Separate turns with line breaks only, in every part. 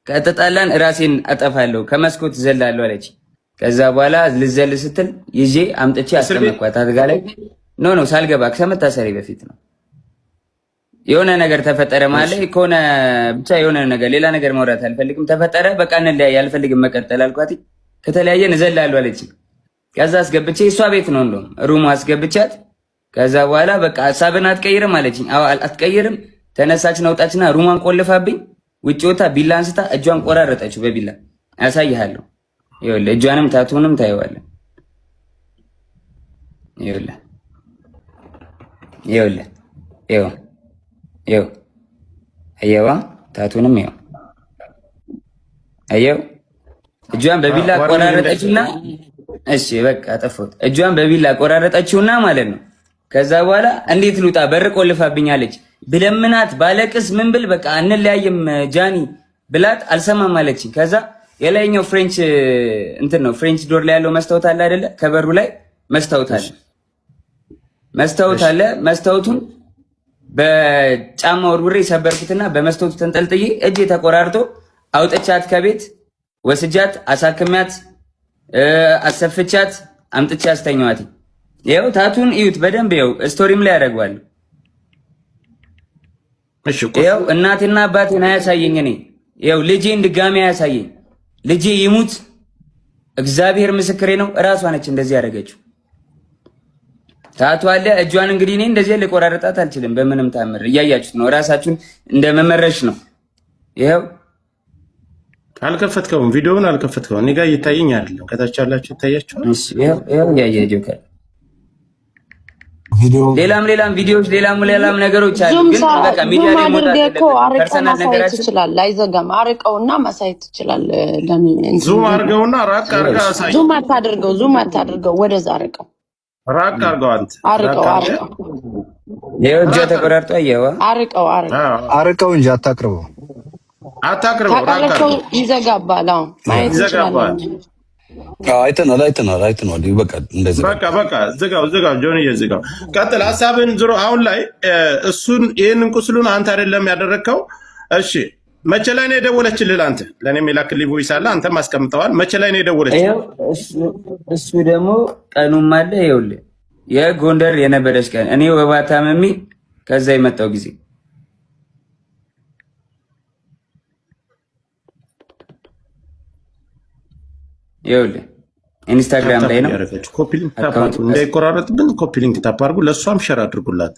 ከተጣላን ራሴን አጠፋለሁ ከመስኮት ዘላለሁ አለች። ከዛ በኋላ ልዘል ስትል ይዤ አምጥቼ አስቀመጥኳት አልጋ ላይ። ኖ ሳልገባ ከመታሰሪ በፊት ነው። የሆነ ነገር ተፈጠረ ማለት ከሆነ ብቻ የሆነ ነገር ሌላ ነገር ማውራት አልፈልግም። ተፈጠረ በቃ እንለያይ አልፈልግም መቀጠል አልኳት። ከተለያየን እዘላለሁ አለች። ከዛ አስገብቼ እሷ ቤት ነው እንደውም ሩሙ አስገብቻት። ከዛ በኋላ በቃ ሀሳብን አትቀይርም አለችኝ። አዎ አትቀይርም። ተነሳች ነውጣችና ሩማን ቆልፋብኝ ውጭ ወጣ ቢላ አንስታ እጇን ቆራረጠችው በቢላ። አሳይሃለሁ። ይኸውልህ እጇንም ታቱንም ታየዋለህ። ይኸውልህ ይኸውልህ ይኸው አየዋ ታቱንም ይኸው አየው። እጇን በቢላ ቆራረጠችውና እሺ በቃ ጠፋሁት። እጇን በቢላ ቆራረጠችውና ማለት ነው። ከዛ በኋላ እንዴት ልውጣ በር ቆልፋብኛለች። ብለምናት ባለቅስ ምን ብል በቃ እንለያይም ጃኒ ብላት አልሰማም አለችኝ። ከዛ የላይኛው ፍሬንች እንትን ነው ፍሬንች ዶር ላይ ያለው መስታወት አለ አይደለ? ከበሩ ላይ መስታወት አለ። መስታወቱን በጫማ ወርውሬ ሰበርኩትና በመስታወቱ ተንጠልጥዬ እጄ ተቆራርጦ አውጥቻት ከቤት ወስጃት አሳክሚያት አሰፍቻት አምጥቼ አስተኛዋት። ይኸው ታቱን እዩት በደንብ ይኸው ስቶሪም ላይ ያደርገዋል። ይኸው እናቴና አባቴን አያሳየኝ። እኔ ይኸው ልጄን ድጋሚ አያሳየኝ። ልጄ ይሙት እግዚአብሔር ምስክሬ ነው። እራሷ ነች እንደዚህ ያደረገችው። ታቱ አለ እጇን እንግዲህ እኔ እንደዚህ ልቆራረጣት አልችልም በምንም ታምር። እያያችሁት ነው። ራሳችሁን እንደመመረሽ ነው። ይኸው
አልከፈትከውም፣ ቪዲዮውን አልከፈትከውም። እኔ ጋር እየታየኝ አይደለም። ከታች ያላችሁ ይታያችኋል።
እሺ ይኸው ያያየው ከ ሌላም ቪዲዮዎች ሌላም ነገሮች አሉ። ግን በቃ ሚዲያ ላይ ሞታለች። ፐርሰናል ነገራችን
ይችላል አይዘጋም። አርቀውና ማሳየት ይችላል።
ዙም አርገውና ራቅ አርጋ አሳይ።
ዙም አታድርገው፣ ወደዛ አርቀው
ራቅ አርገው። አንተ
አርቀው
ይኸው እጇ ተቆራርጦ አየዋ።
አርቀው
እንጂ አታቅርበው።
ራቅ ይዘጋባል። አዎ ማየት ይችላል።
አይተናል። በቃ እንደዚህ
በቃ ዝጋው ጆኒ ዝጋው። ቀጥል ሐሳብን ዝሮ አሁን ላይ እሱን ይሄንን ቁስሉን አንተ አይደለም ያደረከው። እሺ መቼ ላይ ነው የደወለችልህ? አንተ ለኔም የላክልኝ ቮይስ አለ፣ አንተም አስቀምጠዋል። መቼ ላይ ነው የደወለችልህ?
እሱ ደግሞ ቀኑም አለ። ይኸውልህ የጎንደር የነበረች ቀን እኔ ወባ ታመሚ ከዛ የመጣው ጊዜ ይኸውልህ ኢንስታግራም ላይ ነው።
ኮፒ ሊንክ ታፕ አድርጉ፣ እንዳይቆራረጥብን ኮፒ ሊንክ ታፕ አድርጉ። ለእሷም ሸር አድርጉላት።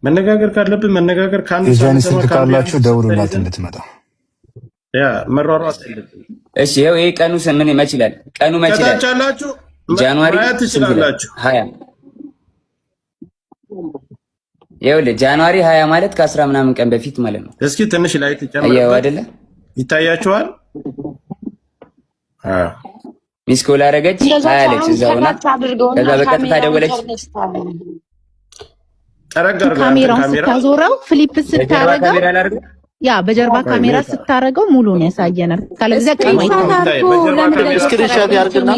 መነጋገር ካለብን መነጋገር ካንዱ
ስልክ ካላችሁ ደውሉላት እንድትመጣ።
ያ መሯሯጥ የለብን።
እሺ ይኸው ይሄ ቀኑ ምን መች ይላል? ቀኑ መች ይላል?
ከታቻላችሁ
ጃንዋሪ
ትችላላችሁ
20 ይኸውልህ ጃንዋሪ 20 ማለት ከ10 ምናምን ቀን በፊት ማለት ነው።
እስኪ ትንሽ ላይ ተጨምሩ
አይደለ?
ይታያችኋል?
ሚስ ኮል አደረገች አለች እዛውና ከዛ በቀጥታ ደወለች።
ካሜራውን ስታዞረው ፍሊፕ ስታረገው ያ በጀርባ ካሜራ ስታረገው ሙሉ ነው ያሳየናል። ካለዚያ ቀን
ስክሪንሾት ያርግና